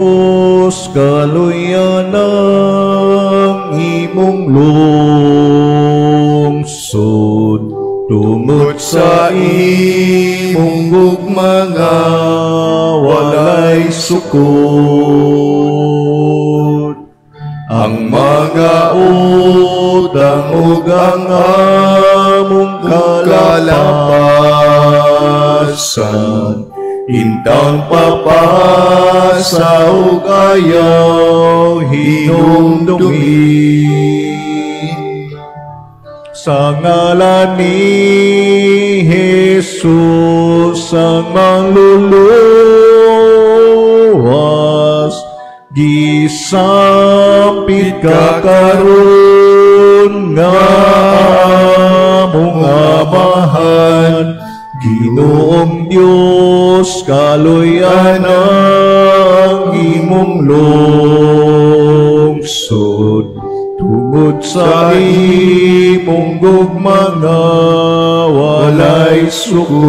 Diyos kaluyan ng imong lungsod, tungod sa imong gugmanga walay sukod. Ang mga utang ug ang among kalapasan, intang papasa ug ayaw hinumdumi. Sa ngalan ni Jesus ang mangluluwas, gisapit ka karon nga among amahan. Ginoong Diyos kaluyan ang imong lungsod, tungod sa imong gugmanga walay sukod.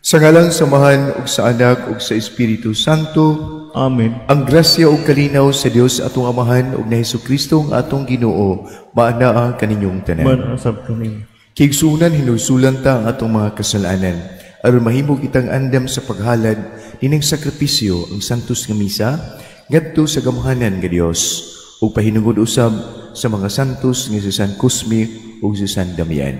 Sa ngalang samahan ug sa Anak ug sa Espiritu Santo. Amen. Ang grasya ug kalinaw sa Dios atong Amahan ug na Hesukristo ang atong Ginoo maanaa kaninyong tanan. Manasab kami. Kigsunan hinusulan ta ang atong mga kasalanan aron mahimo kitang andam sa paghalad nining sakripisyo ang santos nga misa ngadto sa gamhanan nga Dios ug pahinungod usab sa mga santos nga si San Cosme ug si San Damian.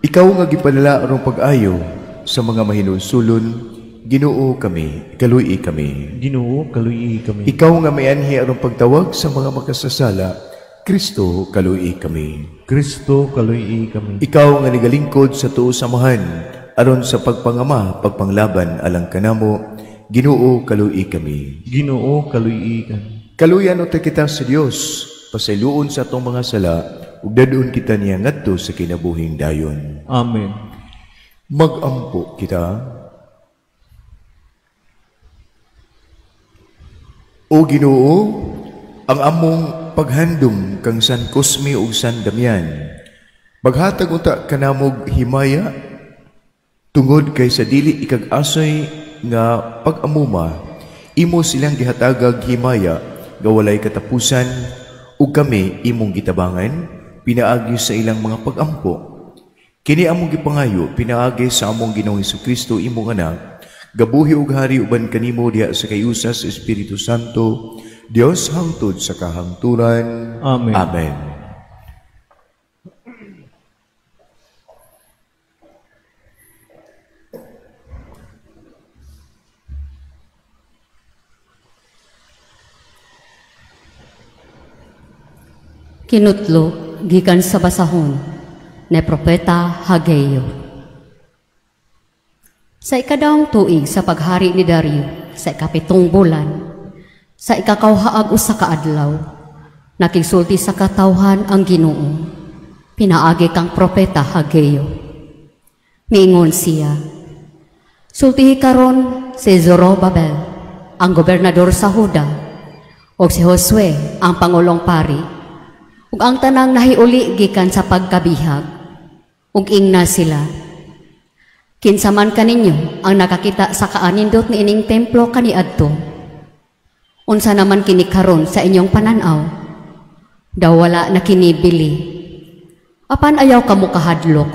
Ikaw nga gipadala aron pag-ayo sa mga mahinulsulon, Ginoo kami, kaluy kami. Ginoo, kaluy kami. Ikaw nga may anhi aron pagtawag sa mga makasasala, Kristo, kaluy kami. Kristo, kaluy kami. Ikaw nga nigalingkod sa tuo samahan aron sa pagpangama, pagpanglaban alang kanamo, Ginoo, kaluy kami. Ginoo, kaluy kami. Kaluyan uta kita sa Dios, pasayloon sa atong mga sala, ug dadon kita niya ngadto sa kinabuhing dayon. Amen. Magampo kita. O Ginoo, ang among paghandom kang San Cosme ug San Damian, maghatag unta kanamog himaya tungod kay sa dili ikag-asoy nga pag-amuma, imo silang gihatagag himaya nga walay katapusan ug kami imong gitabangan pinaagi sa ilang mga pag-ampo. Kini among gipangayo pinaagi sa among Ginoong Hesukristo imong anak, gabuhi ug hari uban kanimo diha sa kayusa sa Espiritu Santo, Dios hangtod sa kahangturan. Amen. Amen. Kinutlo gikan sa basahon ni Propeta Hageo. Sa ikadawang tuig sa paghari ni Dario, sa ikapitong bulan, sa ikakawhaag usa ka adlaw, nakigsulti sa katawhan ang Ginoo, pinaagi kang Propeta Hageo. Miingon siya, sultihi karon si Zorobabel, ang gobernador sa Huda, o si Josue, ang pangulong pari, ug ang tanang nahiuli gikan sa pagkabihag, ug ingna sila. Kinsa man kaninyo ang nakakita sa kaanindot ni ining templo kaniadto, unsa naman kini karon sa inyong pananaw? Daw wala na kinibili. Apan ayaw kamo kahadlok.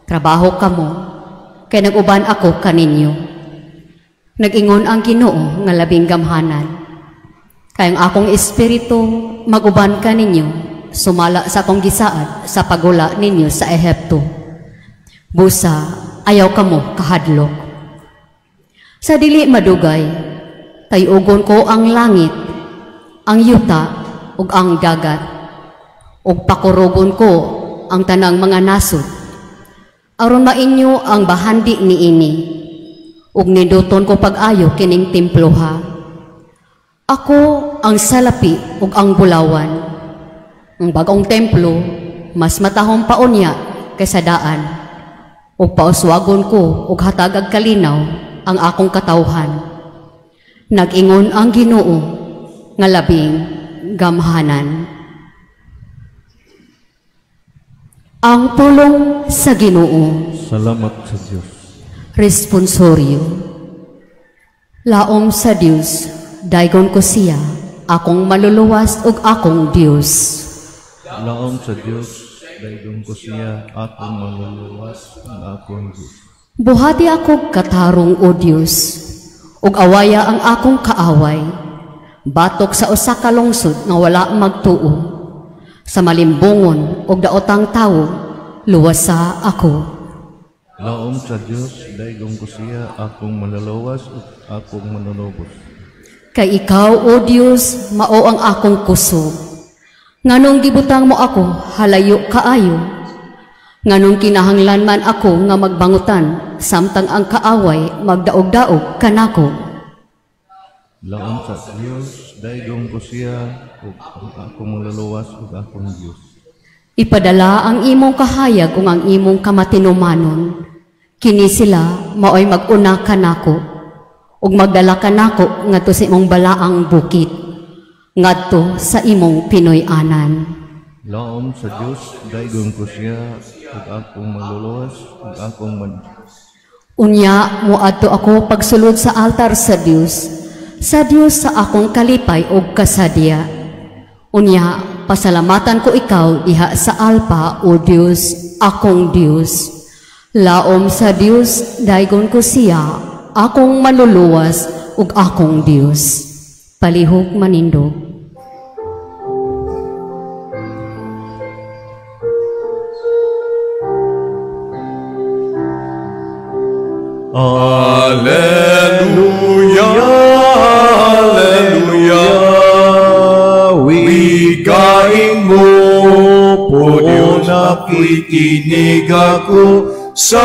Trabaho kamo, kay nag-uban ako kaninyo. Nag-ingon ang Ginoo nga labing gamhanan. Kay ang akong espiritu mag-uban kaninyo, sumala sa akong gisaad sa pagula ninyo sa Ehipto. Busa, ayaw kamo kahadlok. Sa dili madugay, tayugon ko ang langit, ang yuta, ug ang dagat, ug pakurugon ko ang tanang mga nasod, aron mainyo ang bahandi niini, ug ninduton ko pag-ayo kining temploha. Ako ang salapi ug ang bulawan. Ang bagong templo, mas matahong paunya kaysa daan, ug pauswagon ko ug hatagag kalinaw ang akong katawhan. Nag-ingon ang Ginoo nga labing gamhanan. Ang pulong sa Ginoo. Salamat sa Diyos. Responsoryo. Laom sa Dios, daygon ko siya, akong maluluwas ug akong Dios. Laom sa Dios, dayon ko siya, akong maluluwas, ang akong Diyos. Buhati ako katarong o Dios, ug awaya ang akong kaaway. Batok sa usa ka lungsod nga wala magtuo. Sa malimbungon ug daotang tawo, luwasa ako. Laom sa Dios, dayon ko siya, akong maluluwas, akong manunubos. Kay ikaw, O Dios, mao ang akong kusog. Nganong gibutang mo ako, halayo kaayo. Nganong kinahanglan man ako nga magbangutan, samtang ang kaaway magdaog-daog kanako. Laom sa Dios, dayon ko siya, akong maluluwas, akong Diyos. Ipadala ang imong kahayag ug ang imong kamatinumanon. Kini sila maoy mag-una kanako ug magdala kanako ngadto sa imong balaang bukid, ngadto sa imong Pinoy-anan. Laom sa Dios, dayon ko siya, akong maluluwas, akong Unya moadto ako pagsulod sa altar sa Dios sa akong kalipay ug kasadya. Unya pasalamatan ko ikaw diha sa alpa, O Dios, akong Dios. Laom sa Dios, dayon ko siya, akong maluluwas ug akong Dios. Palihog manindog. Hallelujah, Hallelujah. Wigain mo, po Diyos, nakikinig ako sa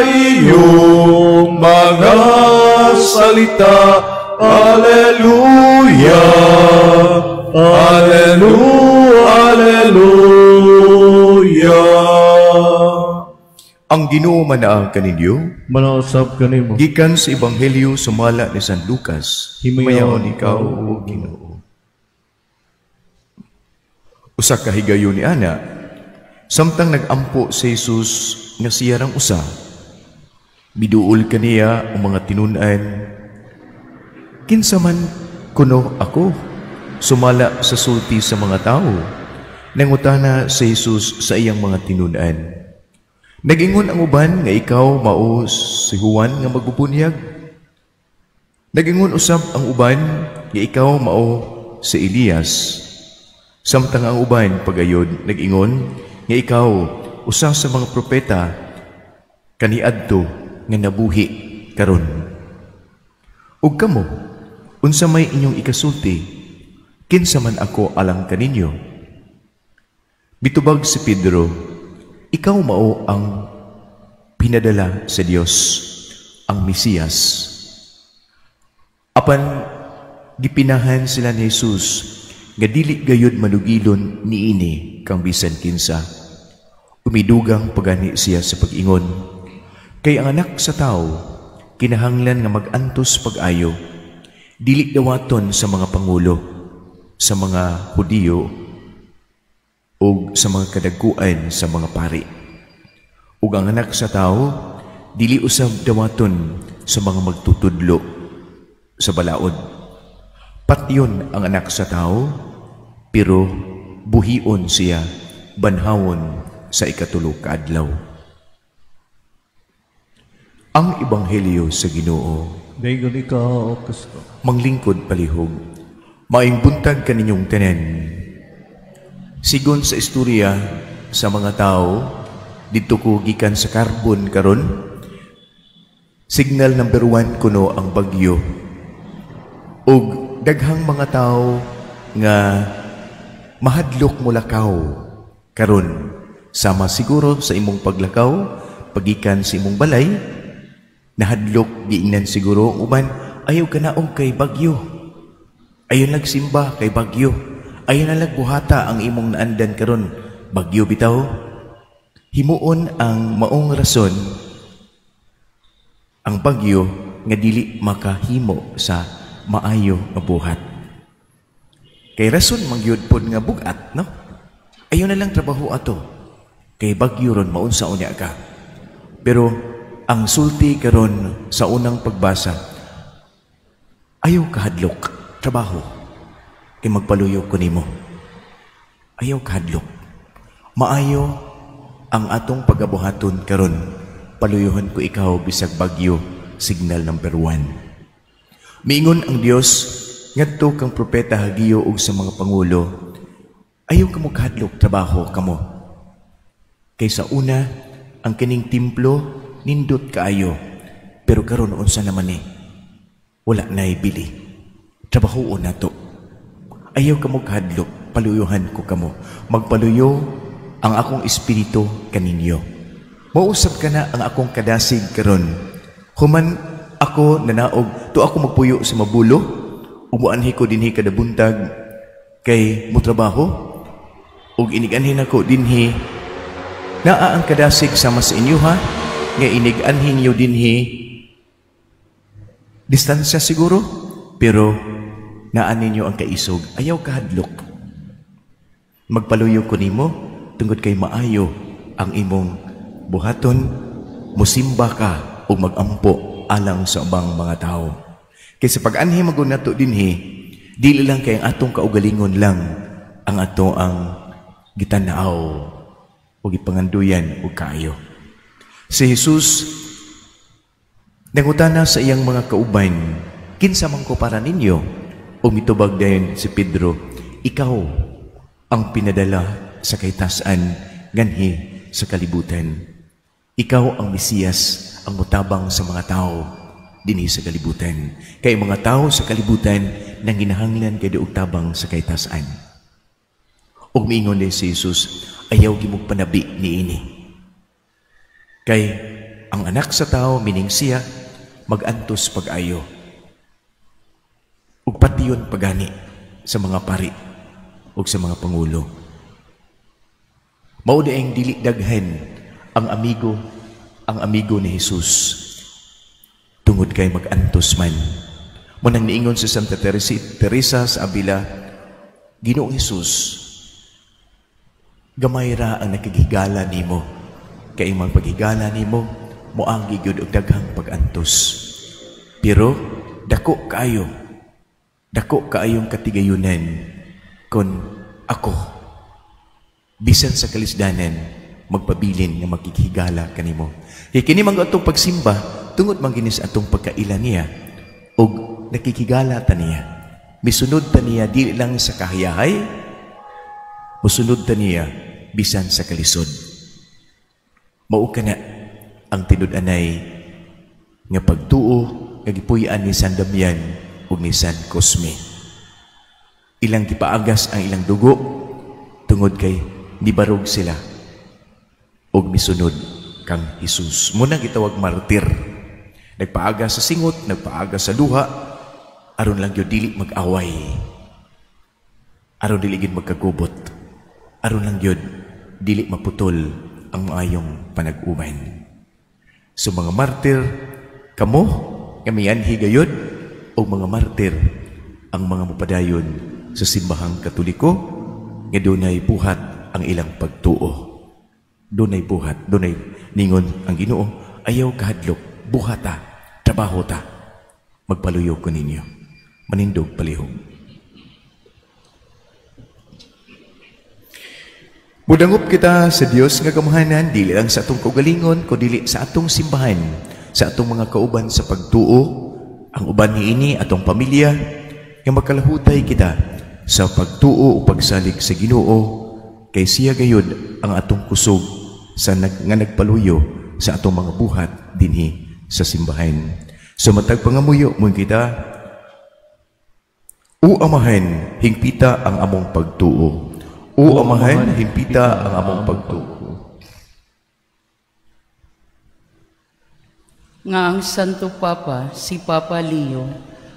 iyong mga salita. Hallelujah, Hallelujah, Hallelujah. Ang Ginoo manaa kaninyo, manausap kanimo. gikan sa Ebanghelyo sumala ni San Lucas. Himayaon ikaw, O Ginoo. Usa ka higayon ni ana, samtang nagampo si Jesus nga siya rang usa, biduol kaniya ang mga tinun-an. Kinsa man kuno ako, sumala sa sulti sa mga tao. Nangutana si Jesus sa iyang mga tinun-an. Nagingon ang uban nga ikaw mao si Juan nga magbubunyag. Nagingon usab ang uban nga ikaw mao si Elias. Samtang ang uban pagayod nagingon nga ikaw usa sa mga propeta kaniadto nga nabuhi karon. Ug kamo unsa may inyong ikasulti, kinsa man ako alang kaninyo? Bitubag si Pedro, ikaw mao ang pinadala sa Dios, ang Mesiyas. Apan gipinahan sila ni Jesus nga dili gayud manugilon niini kang bisan kinsa. Umidugang pagani siya sa pag-ingon, kay ang anak sa tao kinahanglan nga mag-antos pag-ayo, dili dawaton sa mga pangulo, sa mga Hudiyo, o sa mga kadagkuan sa mga pari. Ug ang anak sa tao, dili usab dawaton sa mga magtutudlo sa balaod. Patyon ang anak sa tao, pero buhion siya, banhawon sa ikatulo ka adlaw. Ang Ebanghelyo sa Ginoo. Dayon ikaw, O Kristo. Manglingkod palihog, maayong buntag kaninyong tanan. Sigon sa istorya sa mga tao, dito ko gikan sa carbon karon. Signal number 1 kuno ang bagyo. Ug daghang mga tao nga mahadlok mo lakaw karon. Sama siguro sa imong paglakaw, pagikan sa imong balay, nahadlok giingnan siguro ang uban, ayaw kanaong kay bagyo. Ayaw nagsimba kay bagyo. Ayaw na lagbuhata ang imong naandan karon, bagyo bitaw. Himuon ang maong rason ang bagyo nga dili makahimo sa maayo nga buhat. Kay rason mangyud pod nga bugat, no? Ayaw na lang trabaho ato. Kay bagyo ron maunsa unya ka. Pero ang sulti karon sa unang pagbasa, ayaw kahadlok, trabaho, kay magpaluyo ko nimo. Ayaw kahadlok. Maayo ang atong pagabuhaton karon, paluyuhan ko ikaw bisag bagyo, signal number 1. Miingon ang Dios ngadto kang propeta Hageo ug sa mga pangulo, ayaw kamo kahadlok, trabaho kamo. Kaysa una, ang kining templo nindot kaayo, pero karon unsa naman ni? Wala na ibili. Trabaho na to. Ayaw kamo kahadlok, paluyuhan ko kamo. Magpaluyo ang akong espiritu kaninyo. Mausap ka na ang akong kadasig karon. Human ako nanaog, to ako magpuyo sa mabulo, umuanhi ko dinhi kada buntag kay mutrabaho, ug iniganhin ako dinhi naa ang kadasig sama sa inyo ha, nga iniganhin niyo dinhi distansya siguro, pero naan ninyo ang kaisog. Ayaw kahadlok. Magpaluyo ko nimo tungod kay maayo ang imong buhaton, musimba ka o magampo alang sa ubang mga tao. Kaysa pag-anhi magunato dinhi, dili lang kay ang atong kaugalingon lang ang ato ang gitanaaw o gipanganduyan o kaayo. Si Jesus nangutana sa iyang mga kauban, kinsa man ko para ninyo? O mitubag dayon si Pedro, ikaw ang pinadala sa kaitasan nganhi sa kalibutan. Ikaw ang Mesiyas, ang mutabang sa mga tao dinhi sa kalibutan. Kay mga tao sa kalibutan nang ginahanglan kay diog tabang sa kaitasan. Og miingon ni si Jesus, ayaw gimog panabi niini. Kay ang anak sa tao mining siya magantos pag-ayo. Ug pati yun pagani sa mga pari ug sa mga pangulo. Mao daing dili daghan ang amigo ni Jesus tungod kay magantos man. Munang niingon si Santa Teresa sa Avila, Ginoong Jesus, gamay ra ang nakigigala nimo, kay imong paghigala nimo moanggi gyud og daghang pagantos. Pero dako kaayong katigayunan kon ako bisan sa kalisdanan magpabilin nga makikihigala kanimo. Kini man atong pagsimba tungod man ginis atong pagkaila niya og nakikigala ta niya. Misunod ta niya dili lang sa kahayahay, musunod ta niya bisan sa kalisod. Mao kana ang tinud-anay nga pagtuo nga gipuy-an ni San Damian ug ni San Cosme. Ilang gipaagas ang ilang dugo tungod kay nibarog sila ug misunod kang Jesus. Muna gitawag martir. Nagpaagas sa singot, nagpaagas sa duha, aron lang gyud dili mag-away. Aron dili gyud magkagubot. Aron lang gyud dili maputol ang maayong panag-uman. So mga martir, kamo, kamiyanhi gayod, o mga martir, ang mga mupadayon sa simbahang Katoliko, nga dunay buhat ang ilang pagtuo. Dunay buhat, dunay ningon ang Ginoo, ayaw kahadlok, buhata, trabaho ta, magpaluyo ko ninyo. Manindog palihog. Mudangup kita sa Dios nga gamahanan, dili lang sa atong kaugalingon, kundi sa atong simbahan, sa atong mga kauban sa pagtuo, ang uban niini atong pamilya, nga makalahutay kita sa pagtuo o pagsalig sa Ginoo, kay siya gayud ang atong kusog sa nga nagpaluyo sa atong mga buhat dinhi sa simbahan. So matag pangamuyo mo kita, o Amahan, hingpita ang among pagtuo. O Amahan, hingpita ang among pagtuo. Nga ang Santo Papa, si Papa Leo,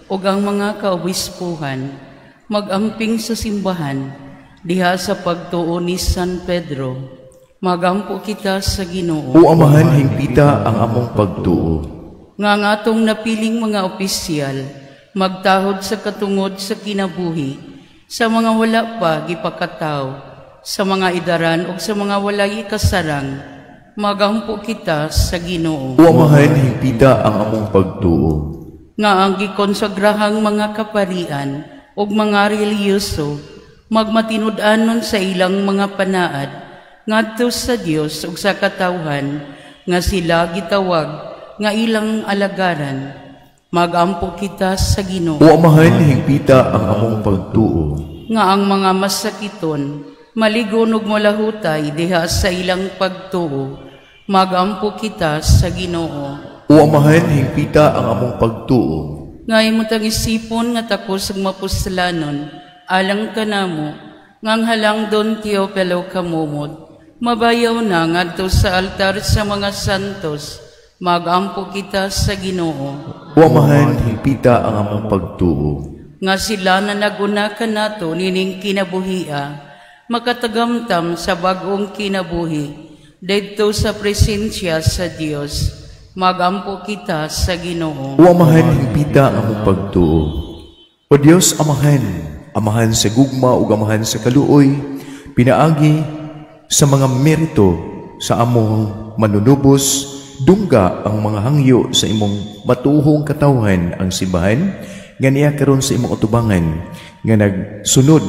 ug ang mga kaobispuhan, magamping sa simbahan, diha sa pagtuo ni San Pedro, magampo kita sa Ginoo. O Amahan, hingpita ang among pagtuo. Nga ang atong napiling mga opisyal, magtahod sa katungod sa kinabuhi, sa mga wala pa gipakataw, sa mga idaran o sa mga walay kasarang, magampo kita sa Ginoo. O Amahan, higpita ang among pagtuo. Nga ang gikonsagrahang mga kaparian ug mga reliyoso magmatinud-anon sa ilang mga panaad ngadto sa Dios ug sa katawhan nga sila gitawag nga ilang alagaran. Magampo kita sa Ginoo. O Amahan, higpita ang among pagtuo. Nga ang mga masakiton maligon ug molahutay diha sa ilang pagtuo. Magampo kita sa Ginoo. O Amahan, higpita ang among pagtuo. Nga imutang isipon nga takos ug mapuslanon alang kanamo ngang halangdon Teopelo kamumot mabayaw na ngadto sa altar sa mga santos. Magampo kita sa Ginoo. O Amahan, higpita ang among pagtuo. Nga sila na naguna ka nato nining kinabuhia makatagamtam sa bagong kinabuhi didto sa presensya sa Dios. Magampo kita sa Ginoo. O Amahan, higpita ang among pagtuo. O Dios Amahan, Amahan sa gugma ug Amahan sa kaluoy, pinaagi sa mga merito sa among manunubos, dungga ang mga hangyo sa imong matuhong katawhan ang simbahan, nga niya karon sa imong utubangan, nga nagsunod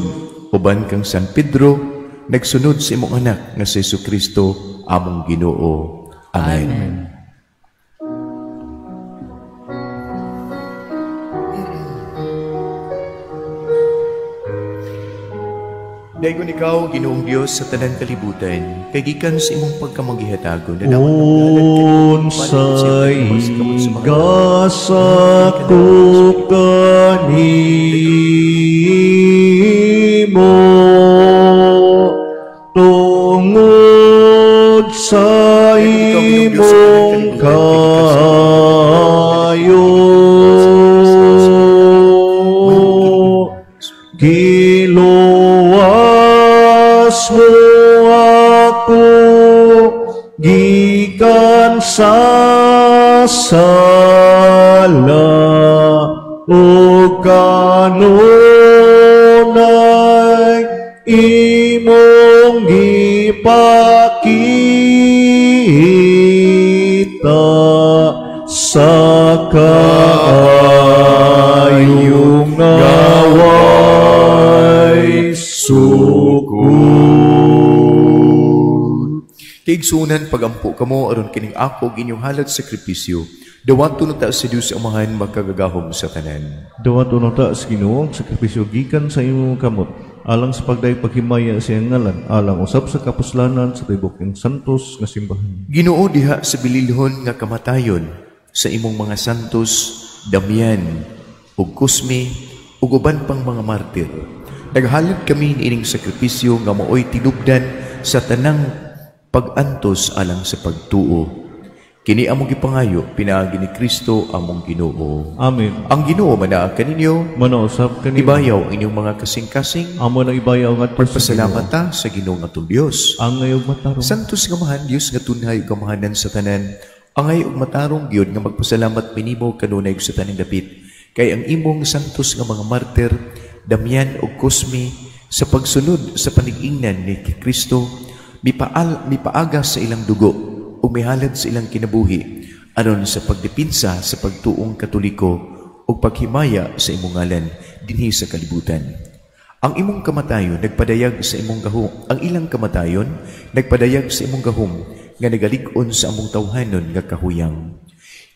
uban kang San Pedro, nagsunod sa imong anak nga si Jesucristo among Ginoo. Amen. Daygon ikaw, Ginoong Dios sa tanan kalibutan, kay gikan sa imong pagkamagihatagon na Unsay gasakop kanimo tungod sa imong kayo giluwas mo ako gikan sa sala o kanunay imong gipakita sa kaayong naway sukod. Kaigsunan pagampo kamo aron kining ako inyong halad sakripisyo. Dawato ta sa Dios Amahan magkagagahom sa tanan. Dawato ta sa Ginoo ang sakripisyo gikan sa imong kamot alang sa pagday paghimaya sa iyang ngalan alang usab sa kapuslanan sa tibok ng santos nga simbahan. Ginoo diha sa bililhon nga kamatayon sa imong mga santos, Damian ug Cosme ug uban pang mga martir. Naghalad kami ining sakripisyo nga maoy tinubdan sa tanang pag-antos alang sa pagtuo. Kini among gipangayo pinaagi ni Kristo among Ginoo. Amen. Ang Ginoo manaa kaninyo, Manausap kanimo. ibayaw ang inyong mga kasing-kasing. Amo nang ibayaw nga Pagpasalamat ta sa Ginoo nga atong Dios. ang ngayog matarong. Santos nga mahan Dios nga tunhay ug kamahanan sa tanan. Angay ug matarong gyud nga magpasalamat minimo kanunay sa taning dapit. Kay ang imong santos nga mga martir, Damian ug Cosme, sa pagsunod sa panig-ingnan ni Kristo, mipaaga sa ilang dugo ug mihalad sa ilang kinabuhi aron sa pagdepinsa sa pagtuong Katoliko ug paghimaya sa imong ngalan dinhi sa kalibutan. Ang imong kamatayon nagpadayag sa imong gahom. Ang ilang kamatayon nagpadayag sa imong gahom nga nagalig-on sa among tawhanon nga kahuyang.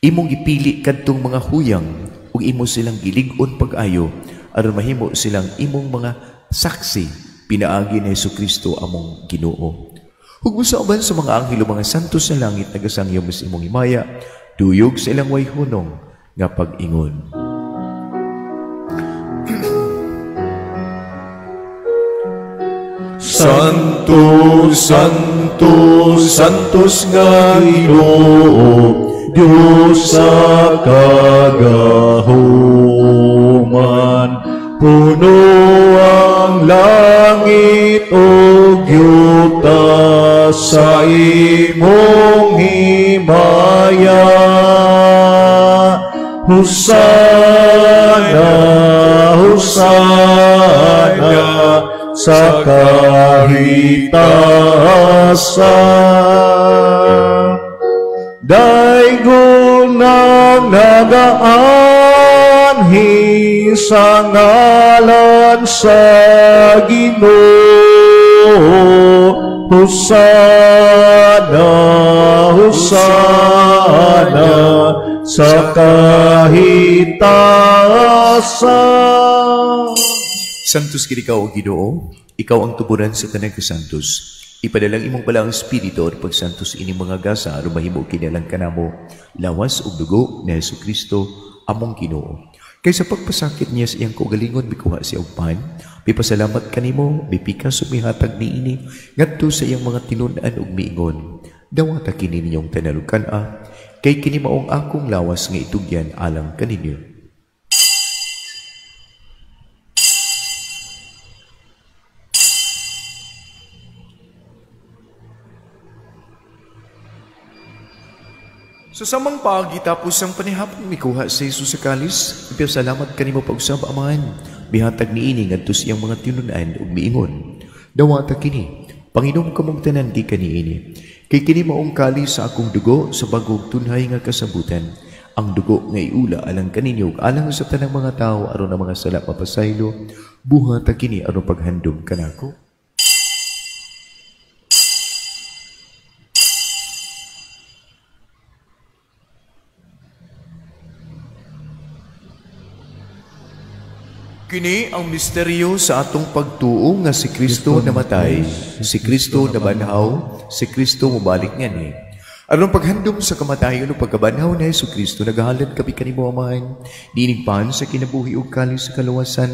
Imong gipili kadtong mga huyang ug imo silang gilig-on pag-ayo aron mahimo silang imong mga saksi pinaagi ni Jesucristo among Ginoo. Ug musauban sa mga anghel mga santos sa langit nagasangyo mas imong himaya tuyog sa ilang way hunong nga pag-ingon. Santos, Santos, Santos nga Ginoo, Diyos sa kagahuman, puno ang langit o yuta sa imong himaya. Husana, Husana sa kahitasan. Daigon ang nagaanhi sa ngalan sa Ginoo. Hosana, Hosana sa kahitasan. Santos kid ikaw, O Ginoo, ikaw ang tuburan sa tanang kasantos. Ipadalang imong balang espiritu at pagsantos ining mga gasa aron mahimo kinalang kanamo lawas ug dugo ni Hesukristo among Ginoo. Kay sa pagpasakit niya sa iyang kaugalingon mikuha siya og pan, mipasalamat kanimo, mipikas ug mihatag niini ngadto sa iyang mga tinun-an ug miingon. Dawata kini ninyong tanalukan kay kini maong akong lawas nga itugyan alang kaninyo. Sa samang paagi tapos ang panihapon mikuha sa Jesus sa kalis, ipasalamat kanimo pag-usab amahan. Bihatag niini ngadto sa iyang mga tinunan ug miingon. Dawata kini, Panginom kamong tanan di kaniini. Kay kini maong kalis sa akong dugo sa bagong tunhay nga kasabutan. Ang dugo nga iula alang kaninyo alang sa tanang mga tao aron ang mga sala papasaylo. Buhata kini aron paghandom kanako. Kini ang misteryo sa atong pagtuo nga si Kristo namatay, si Kristo nabanhaw, si Kristo mubalik ngani. Aron paghandom sa kamatayon o pagkabanhaw na Yesu Kristo, naghahalad kami kanimo amahan, dinigpan sa kinabuhi ug kalis sa kaluwasan.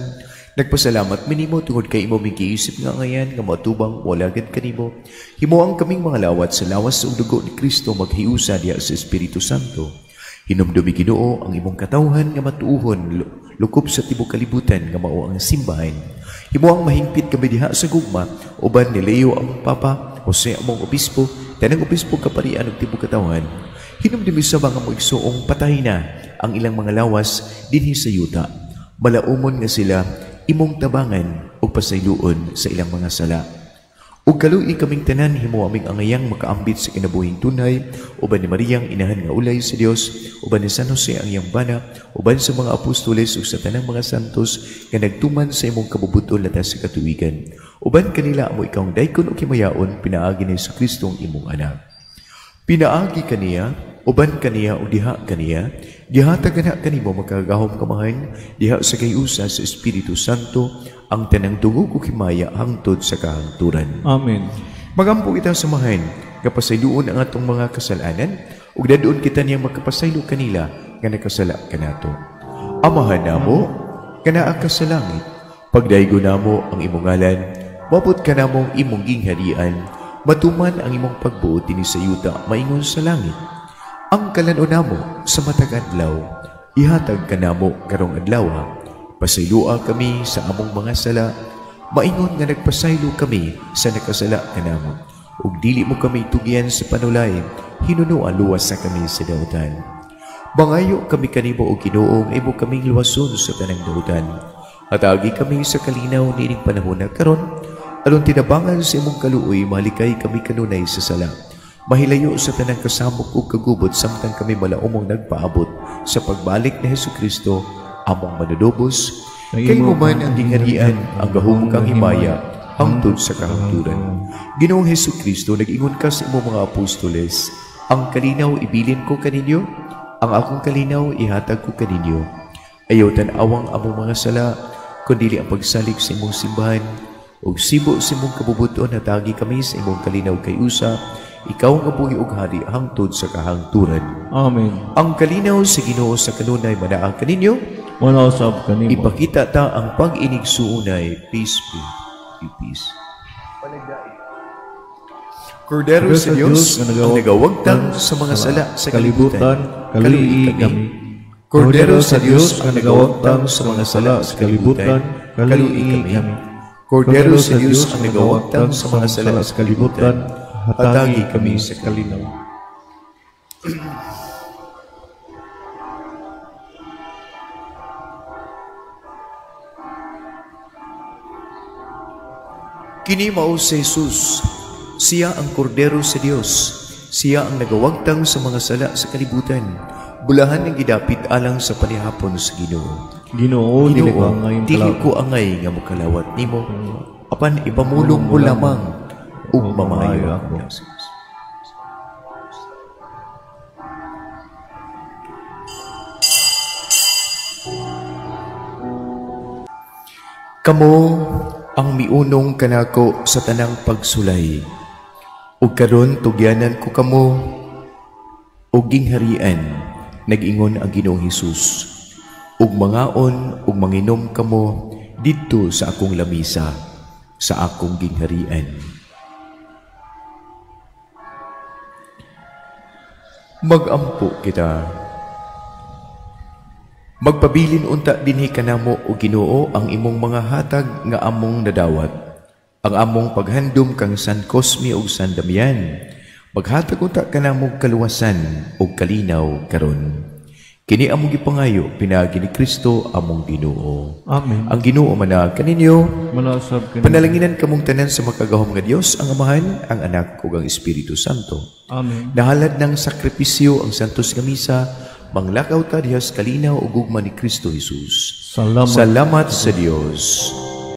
Nagpasalamat minimo tungod kay imo migiisip nga ngayan nga matubang wala gid kanimo. Himuang kaming mga lawat sa lawas ug dugo ni Kristo maghiusa diha sa Espiritu Santo. Hinumdumi Ginoo ang imong katawhan nga matuuhon lukop sa tibok kalibutan nga mao ang simbahan. Himuang mahingpit kami diha sa gugma uban ni Leo ang Papa, Jose among obispo, tanang obispo kaparian ug tibok katawhan. Hinumdumi sa mga moigsoong patay na ang ilang mga lawas dinhi sa yuta. Malaumon nga sila imong tabangan ug pasayloon sa ilang mga sala. Ug kaluoy kaming tanan himo aming angayang makaambit sa kinabuhing tunay, uban ni Mariang inahan nga ulay sa Dios, uban ni San Jose ang iyang bana, uban sa mga apostoles ug sa tanang mga santos nga nagtuman sa imong kabubuton latas sa katuigan. Uban kanila amo ikaw daykon ug himayaon pinaagi ni Jesucristo ang imong anak. Pinaagi kaniya, uban kaniya o diha kaniya, dihatag na kanimo makagahom kamahan, diha sa kayusa sa Espiritu Santo, ang tanang dungog ug himaya hangtod sa kahangturan. Amen. Magampo kita samahan, kapasayloon ang atong mga kasalanan, ug dadon kita niyang magkapasaylo kanila nga nakasala kanato. Amahan namo, kanaa ka sa langit, pagdaygo namo ang imong ngalan, mabot ka namong imong gingharian, matuman ang imong pagbuot dinhi sa yuta maingon sa langit. Ang kalanon namo sa matag adlaw, ihatag kanamo karong adlaw. Pasaylua kami sa among mga sala, maingon nga nagpasaylo kami sa nakasala kanamo. Ug dili mo kami tugyan sa panulay, hinunuan luwas sa kami sa dautan. Bangayo kami kanimo og Ginoo nga imo kaming luwason sa tanang dautan. Hatagi kami sa kalinaw niining panahon na karon, aron tinabangan sa imong kaluoy malikay kami kanunay sa sala. Mahilayo sa tanang kasamok ug kagubot samtang kami malaumong nagpaabot sa pagbalik ni Hesukristo among manunubos. Kay mo man ang gingharian, ang gahumkang himaya hangtod sa kahangturan. Ginoong Hesukristo, nag-ingon ka sa imong mga apostoles, ang kalinaw ibilin ko kaninyo, ang akong kalinaw ihatag ko kaninyo. Ayaw tan-awang among mga sala, kundili ang pagsalig sa imong simbahan, ug sibo sa imong kabubuton natagi kami sa imong kalinaw kay usa, ikaw nga buhi ug hari hangtod sa kahangturan. Amen. Ang kalinaw sa Ginoo sa kanunay manaang kaninyo, Wala usab kanimo. ipakita ta ang pag-inigsuunay. Peace be. Peace. Cordero sa Diyos, ang nagawagtang sa mga sala sa kalibutan, kaluhi kami. Cordero sa Diyos, ang nagawagtang sa mga sala sa kalibutan, kaluhi kami. Cordero sa Diyos, ang nagawagtang sa mga sala sa kalibutan, hatagi kami sa kalinaw. Kini mao si Jesus. Siya ang kordero sa Dios. Siya ang nagawagtang sa mga sala sa kalibutan. Bulahan ng gidapit alang sa panihapon sa Ginoo. Ginoo, dili ko Ginoo, angay dili kalawat. ko angay nga makalawat nimo. Apan ipamulong mo lamang ug mamayo ako. Kamo ang miunong kanako sa tanang pagsulay. Ug karon tugyanan ko kamo ug gingharian, nag-ingon ang Ginoong Hesus. Ug mangaon ug manginom kamo didto sa akong lamisa, sa akong gingharian. Magampo kita. Magpabilin unta dinhi kanamo o Ginoo ang imong mga hatag nga among nadawat. Ang among paghandom kang San Cosme ug San Damian. Maghatag unta kanamo kaluwasan ug kalinaw karon. Kini among gipangayo pinaagi ni Kristo among Ginoo. Amen. Ang Ginoo manag kaninyo. Manasab ka. Panalanginan kamong tanan sa makagahom nga Dios, ang Amahan, ang Anak ug ang Espiritu Santo. Amen. Nahalad ng sakripisyo ang santos nga misa, manglakaw ta dihas kalinaw ug gugma ni Kristo Jesus. Salamat. Salamat sa Dios.